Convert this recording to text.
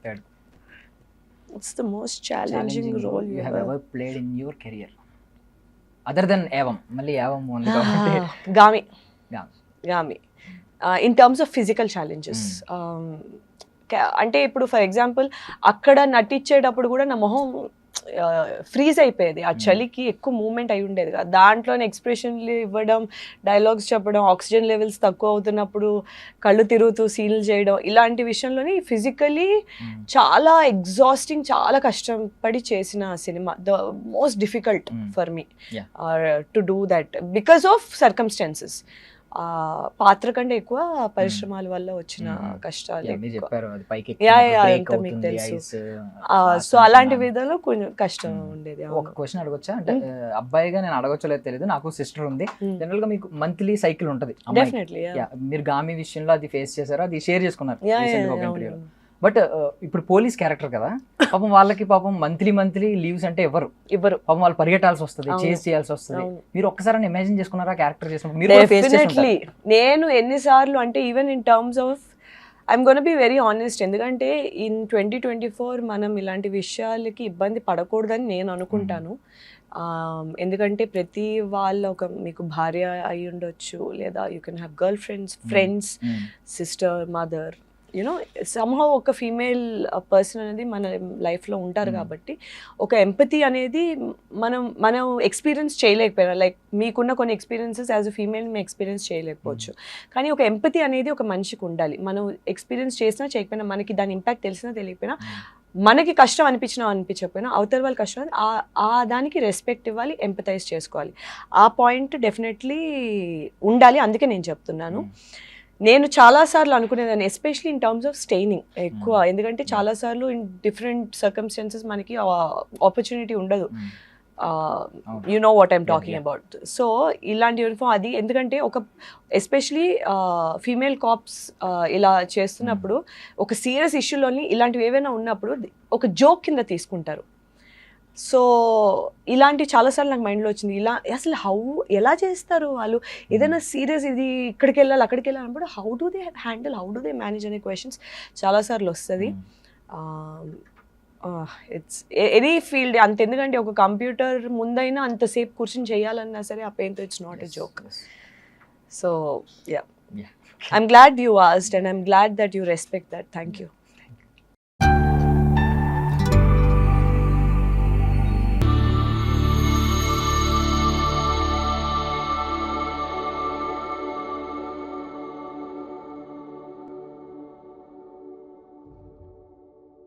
పెట్టాడు. It's the most challenging role you have ever played in your career other than Evam. మళ్ళీ Evam ఉంది కాబట్టి Gami. Yeah. Gami. In terms of physical challenges. అంటే ఇప్పుడు for example అక్కడ నటించేటప్పుడు కూడా నా మొహం ఫ్రీజ్ అయిపోయేది, ఆ చలికి ఎక్కువ మూమెంట్ అయి ఉండేది కదా. దాంట్లోనే ఎక్స్ప్రెషన్లు ఇవ్వడం, డైలాగ్స్ చెప్పడం, ఆక్సిజన్ లెవెల్స్ తక్కువ అవుతున్నప్పుడు కళ్ళు తిరుగుతూ సీన్లు చేయడం, ఇలాంటి విషయంలోని ఫిజికలీ చాలా ఎగ్జాస్టింగ్, చాలా కష్టపడి చేసిన cinema. The most difficult for me to do that because of circumstances. పాత్ర కంటే ఎక్కువ పరిశ్రమాల వల్ల వచ్చిన కష్టాలు. మీకు తెలుసు. సో అలాంటి విధాలు కొంచెం కష్టం ఉండేది. ఒక క్వశ్చన్ అడగొచ్చా అంటే అబ్బాయిగా నేను అడగొచ్చలేదు తెలియదు, నాకు సిస్టర్ ఉంది. జనరల్ గా మీకు మంత్లీ సైకిల్ ఉంటది, డెఫినెట్లీ. మీరు గామి విషయంలో అది ఫేస్ చేశారు, అది షేర్ చేసుకున్నారు. బట్ ఇప్పుడు పోలీస్ క్యారెక్టర్ కదా, పాపం వాళ్ళకి పాపం మంత్లీ లీవ్స్ అంటే ఎవరు పాపం వాళ్ళు పరిగెట్టాల్సి వస్తుంది, చేసి చేయాల్సి వస్తుంది. మీరు ఒక్కసారి ఇమాజిన్ చేసుకున్నారా క్యారెక్టర్ చేసినప్పుడు? నేను ఎన్నిసార్లు అంటే even in terms of I'm gonna be very honest, ఎందుకంటే ఇన్ 2024 మనం ఇలాంటి విషయాలకి ఇబ్బంది పడకూడదని నేను అనుకుంటాను. ఎందుకంటే ప్రతి వాళ్ళ ఒక మీకు భార్య అయి ఉండొచ్చు, లేదా you can have girl friends, sister, mother, you know somehow ఒక ఫీమేల్ పర్సన్ అనేది మన లైఫ్లో ఉంటారు. కాబట్టి ఒక ఎంపతి అనేది మనం ఎక్స్పీరియన్స్ చేయలేకపోయినా, లైక్ మీకున్న కొన్ని ఎక్స్పీరియన్సెస్ యాజ్ అ ఫీమేల్ మేము ఎక్స్పీరియన్స్ చేయలేకపోవచ్చు, కానీ ఒక ఎంపతి అనేది ఒక మనిషికి ఉండాలి. మనం ఎక్స్పీరియన్స్ చేసినా చేయకపోయినా, మనకి దాని ఇంపాక్ట్ తెలిసినా తెలియకపోయినా, మనకి కష్టం అనిపించకపోయినా అవతల వాళ్ళ కష్టం ఆ దానికి రెస్పెక్ట్ ఇవ్వాలి, ఎంపథైజ్ చేసుకోవాలి. ఆ పాయింట్ డెఫినెట్లీ ఉండాలి. అందుకే నేను చెప్తున్నాను. నేను చాలాసార్లు అనుకునేదాన్ని, especially in terms of staining ఎక్కువ, ఎందుకంటే చాలాసార్లు ఇన్ డిఫరెంట్ సర్కమ్స్టాన్సెస్ మనకి ఆపర్చునిటీ ఉండదు. You know what I'm talking about. So ఇలాంటి యూనిఫామ్ అది, ఎందుకంటే ఒక ఎస్పెషలీ ఫీమేల్ కాప్స్ ఇలా చేస్తున్నప్పుడు ఒక సీరియస్ ఇష్యూలోని ఇలాంటివి ఏవైనా ఉన్నప్పుడు ఒక జోక్ కింద తీసుకుంటారు. సో ఇలాంటి చాలాసార్లు నాకు మైండ్లో వచ్చింది, ఇలా అసలు ఎలా చేస్తారు వాళ్ళు, ఏదైనా సీరియస్ ఇది ఇక్కడికి వెళ్ళాలి అక్కడికి వెళ్ళాలి అన్నప్పుడు హౌ డూ దే మేనేజ్ అనే క్వశ్చన్స్ చాలాసార్లు వస్తుంది. ఇట్స్ ఎనీ ఫీల్డ్ అంత, ఎందుకంటే ఒక కంప్యూటర్ ముందైనా అంతసేపు కూర్చొని చేయాలన్నా సరే ఆ పెయిన్తో it's not a joke. So yeah, I'm glad you asked and I'm glad that you respect that. Thank you.